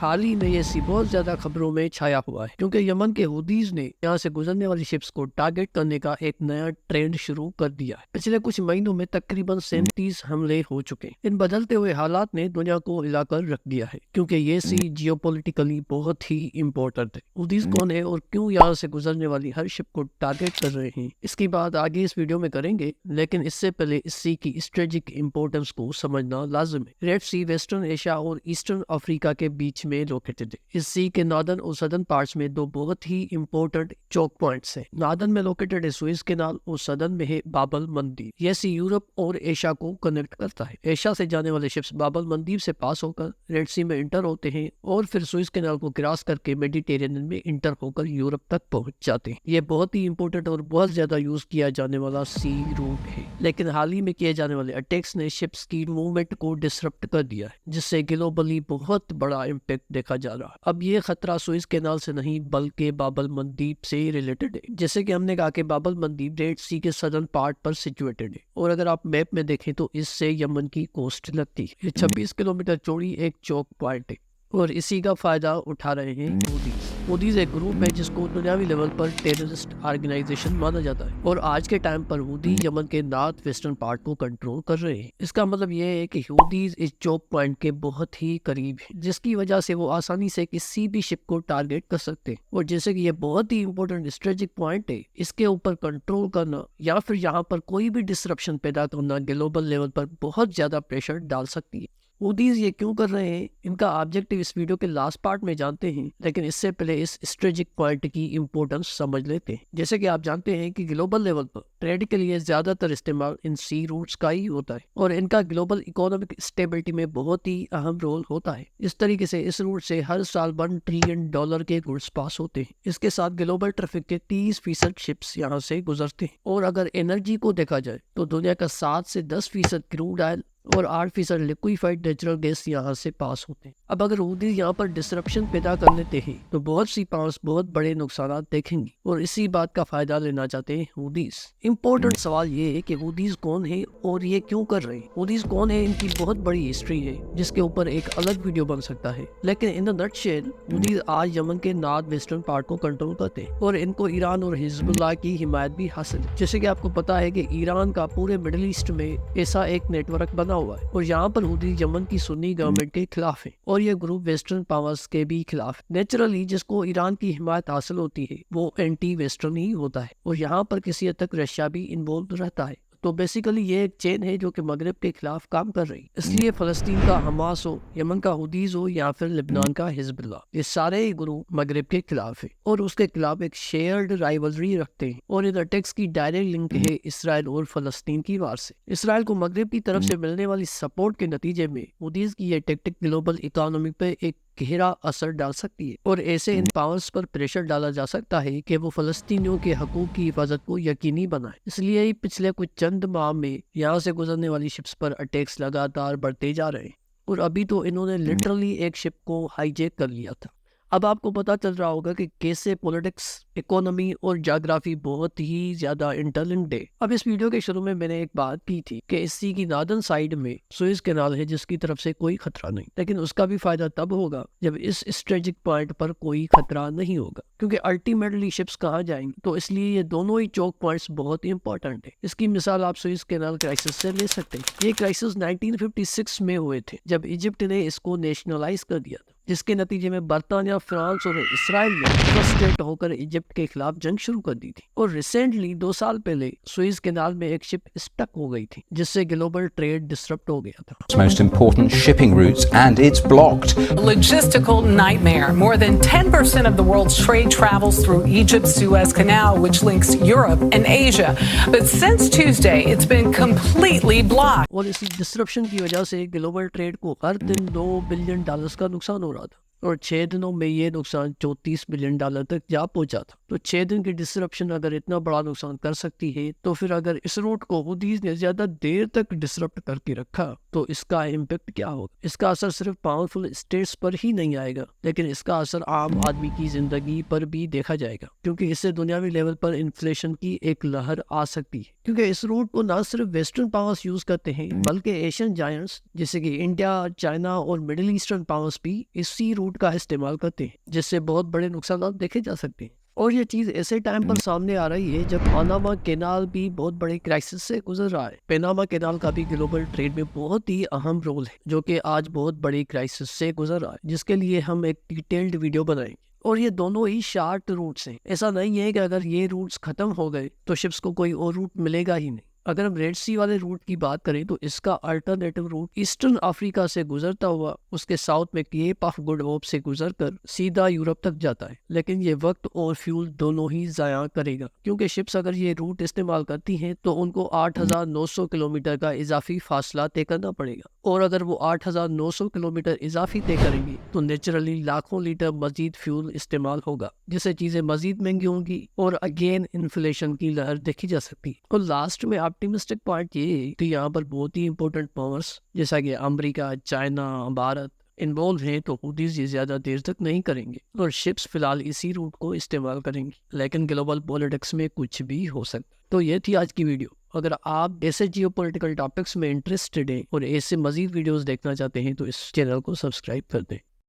हाल ही में ये सी बहुत ज्यादा खबरों में छाया हुआ है क्योंकि यमन के हुदीज ने यहाँ से गुजरने वाली शिप्स को टारगेट करने का एक नया ट्रेंड शुरू कर दिया है। पिछले कुछ महीनों में तकरीबन 37 हमले हो चुके हैं। इन बदलते हुए हालात ने दुनिया को हिलाकर रख दिया है क्योंकि ये सी जियोपॉलिटिकली बहुत ही इम्पोर्टेंट है। हुदीज कौन है और क्यों यहाँ से गुजरने वाली हर शिप को टारगेट कर रहे हैं, इसकी बात आगे इस वीडियो में करेंगे, लेकिन इससे पहले इस सी की स्ट्रेटेजिक इंपॉर्टेंस को समझना लाजिम है। रेड सी वेस्टर्न एशिया और ईस्टर्न अफ्रीका के बीच में लोकेटेड है। इस सी के नॉर्दर्न और सदर्न पार्ट्स में दो बहुत ही इंपॉर्टेंट चौक पॉइंट्स हैं। नॉर्दर्न में लोकेटेड है सुएज कैनाल और सदर्न में है बाबल मंदीप। यह सी यूरोप और एशिया को कनेक्ट करता है। एशिया से जाने वाले शिप्स बाबल मंदीप से पास होकर रेड सी में इंटर होते हैं और फिर सुएज कैनाल को क्रॉस करके मेडिटेरेनियन में इंटर होकर यूरोप तक पहुंच जाते हैं। यह बहुत ही इंपॉर्टेंट और बहुत ज्यादा यूज किया जाने वाला सी रूट है, लेकिन हाल ही में किए जाने वाले अटैक्स ने शिप्स की मूवमेंट को डिसरप्ट कर दिया है, जिससे ग्लोबली बहुत बड़ा इम्पैक्ट देखा जा रहा है। अब ये खतरा सुएज कैनाल से नहीं बल्कि बाबल मंदीप से रिलेटेड है। जैसे कि हमने कहा कि बाबल मंदीप रेड सी के सदर्न पार्ट पर सिचुएटेड है और अगर आप मैप में देखें तो इससे यमन की कोस्ट लगती है। ये 26 किलोमीटर चौड़ी एक चौक पॉइंट है और इसी का फायदा उठा रहे हैं हुदीज। हुदीज एक ग्रुप है जिसको दुनियावी लेवल पर टेररिस्ट ऑर्गेनाइजेशन माना जाता है और आज के टाइम पर हुदी यमन के नॉर्थ वेस्टर्न पार्ट को कंट्रोल कर रहे हैं। इसका मतलब यह है कि हुदीज इस चौक पॉइंट के बहुत ही करीब है, जिसकी वजह से वो आसानी से किसी भी शिप को टारगेट कर सकते हैं। और जैसे कि ये बहुत ही इंपॉर्टेंट स्ट्रेटेजिक पॉइंट है, इसके ऊपर कंट्रोल करना या फिर यहाँ पर कोई भी डिसरप्शन पैदा करना ग्लोबल लेवल पर बहुत ज्यादा प्रेशर डाल सकती है। हुदीज ये क्यों कर रहे हैं, इनका ऑब्जेक्टिव इस वीडियो के लास्ट पार्ट में जानते हैं, लेकिन इससे पहले इस स्ट्रेटेजिक पॉइंट की इंपॉर्टेंस समझ लेते हैं। जैसे कि आप जानते हैं कि ग्लोबल लेवल पर ट्रेड के लिए ज्यादातर इस्तेमाल इन सी रूट्स का ही होता है और इनका ग्लोबल इकोनॉमिक स्टेबिलिटी में बहुत ही अहम रोल होता है। इस तरीके से इस रूट से हर साल $1 ट्रिलियन के गुड्स पास होते हैं। इसके साथ ग्लोबल ट्रैफिक के 30% शिप्स यहाँ से गुजरते हैं। और अगर एनर्जी को देखा जाए तो दुनिया का 7 से 10% क्रूड ऑयल और 8% लिक्विफाइड नेचुरल गैस यहाँ से पास होते हैं। अब अगर हुदीज यहाँ पर डिसरप्शन पैदा कर लेते हैं तो बहुत सी पावर्स बहुत बड़े नुकसान देखेंगी और इसी बात का फायदा लेना चाहते हैं हुदीज। इम्पोर्टेंट सवाल ये है कि हुदीज कौन है और ये क्यों कर रहे हैं। हुदीज कौन है, इनकी बहुत बड़ी हिस्ट्री है जिसके ऊपर एक अलग वीडियो बन सकता है, लेकिन इन द नटशेल हुदीज आज यमन के नॉर्थ वेस्टर्न पार्ट को कंट्रोल करते हैं और इनको ईरान और हिजबुल्लाह की हिमायत भी हासिल है। जैसे कि आपको पता है कि ईरान का पूरे मिडिल ईस्ट में ऐसा एक नेटवर्क बना हुआ है और यहाँ पर हुदीज यमन की सुन्नी गवर्नमेंट के खिलाफ है और ये ग्रुप वेस्टर्न पावर्स के भी खिलाफ। नेचुरली जिसको ईरान की हिमायत हासिल होती है वो एंटी वेस्टर्न ही होता है और यहाँ पर किसी हद तक रशिया भी इन्वॉल्व रहता है। तो बेसिकली ये एक चेन है जो कि मगरब के खिलाफ काम कर रही है। इसलिए फलस्तीन का हमास हो, यमन का हुदीज हो या फिर लेबनान का हिजबुल्लाह, ये सारे ग्रुप मगरब के खिलाफ है और उसके खिलाफ एक शेयर्ड राइवलरी रखते हैं और इन अटैक्स की डायरेक्ट लिंक है इसराइल और फलस्तीन की वार से। इसराइल को मगरब की तरफ से मिलने वाली सपोर्ट के नतीजे में हुदीज की ये टैक्टिक ग्लोबल इकोनॉमी पे एक गहरा असर डाल सकती है और ऐसे इन पावर्स पर प्रेशर डाला जा सकता है कि वो फलस्तीनियों के हकूक की हिफाजत को यकीनी बनाए। इसलिए ही पिछले कुछ चंद माह में यहाँ से गुजरने वाली शिप्स पर अटैक्स लगातार बढ़ते जा रहे हैं और अभी तो इन्होंने लिटरली एक शिप को हाईजैक कर लिया था। अब आपको पता चल रहा होगा कि कैसे पॉलिटिक्स, इकोनॉमी और ज्योग्राफी बहुत ही ज्यादा इंटरलिंक्ड है। अब इस वीडियो के शुरू में मैंने एक बात की थी कि इस सी की नॉर्दर्न साइड में सुएज कैनाल है जिसकी तरफ से कोई खतरा नहीं, लेकिन उसका भी फायदा तब होगा जब इस स्ट्रेटेजिक पॉइंट पर कोई खतरा नहीं होगा, क्योंकि अल्टीमेटली शिप्स कहाँ जाएंगे। तो इसलिए ये दोनों ही चौक पॉइंट्स बहुत ही इंपॉर्टेंट है। इसकी मिसाल आप सुएज कैनाल क्राइसिस से ले सकते हैं। ये क्राइसिस 1956 में हुए थे जब इजिप्ट ने इसको नेशनलाइज कर दिया था, जिसके नतीजे में बर्तानिया, फ्रांस और इसराइल ने फ्रस्ट्रेट होकर इजिप्ट के खिलाफ जंग शुरू कर दी थी। और रिसेंटली 2 साल पहले सुएज कैनाल में एक शिप स्टक हो गई थी जिससे ग्लोबल ट्रेड डिसरप्ट हो गया था। Most important shipping routes and it's blocked. Logistical nightmare. More than 10% of the world's trade travels through Egypt's Suez Canal, which links Europe and Asia. But since Tuesday, it's been completely blocked. और इस disruption की वजह से global trade को हर दिन $2 billion का नुकसान हो रहा था और 6 दिनों में ये नुकसान $34 बिलियन तक जा पहुंचा था। तो 6 दिन की डिसरप्शन अगर इतना बड़ा नुकसान कर सकती है तो फिर अगर इस रूट को हुदीज ने ज्यादा देर तक डिसरप्ट करके रखा तो इसका इम्पैक्ट क्या होगा। इसका असर सिर्फ पावरफुल स्टेट्स पर ही नहीं आएगा, लेकिन इसका असर आम आदमी की जिंदगी पर भी देखा जाएगा, क्योंकि इससे दुनियावी लेवल पर इन्फ्लेशन की एक लहर आ सकती है। क्योंकि इस रूट को न सिर्फ वेस्टर्न पावर्स यूज करते हैं बल्कि एशियन जायंट्स जैसे कि इंडिया, चाइना और मिडिल ईस्टर्न पावर्स भी इसी रूट रूट का इस्तेमाल करते हैं, जिससे बहुत बड़े नुकसान देखे जा सकते हैं। और ये चीज़ ऐसे टाइम पर सामने आ रही है जब पनामा कैनाल भी बहुत बड़े क्राइसिस से गुजर रहा है। पनामा कैनाल का भी ग्लोबल ट्रेड में बहुत ही अहम रोल है, जो कि आज बहुत बड़ी क्राइसिस से गुजर रहा है, जिसके लिए हम एक डिटेल्ड वीडियो बनाएंगे। और ये दोनों ही शार्ट रूट्स हैं। ऐसा नहीं है कि अगर ये रूट्स खत्म हो गए तो शिप्स को कोई और रूट मिलेगा ही नहीं। अगर हम रेड सी वाले रूट की बात करें तो इसका अल्टरनेटिव रूट ईस्टर्न अफ्रीका से गुजरता हुआ उसके साउथ में केप ऑफ गुड होप से गुजरकर सीधा यूरोप तक जाता है। लेकिन ये वक्त और फ्यूल दोनों ही ज़ाया करेगा, क्योंकि शिप्स अगर ये रूट इस्तेमाल करती हैं तो उनको 8,900 किलोमीटर का इजाफी फासला तय करना पड़ेगा। और अगर वो 8,900 किलोमीटर इजाफी तय करेंगी तो नेचुरली लाखों लीटर मजीद फ्यूल इस्तेमाल होगा, जिससे चीज़ें मजीद महंगी होंगी और अगेन इन्फ्लेशन की लहर देखी जा सकती है। और लास्ट में ऑप्टिमिस्टिक पॉइंट ये है कि यहाँ पर बहुत ही इंपॉर्टेंट पावर्स जैसा कि अमेरिका, चाइना, भारत इन्वॉल्व हैं, तो हुदीज ये ज़्यादा देर तक नहीं करेंगे और शिप्स फिलहाल इसी रूट को इस्तेमाल करेंगे। लेकिन ग्लोबल पॉलिटिक्स में कुछ भी हो सकता है। तो ये थी आज की वीडियो। अगर आप ऐसे जियोपॉलिटिकल टॉपिक्स में इंटरेस्टेड हैं और ऐसे मजीद वीडियोस देखना चाहते हैं तो इस चैनल को सब्सक्राइब कर दें।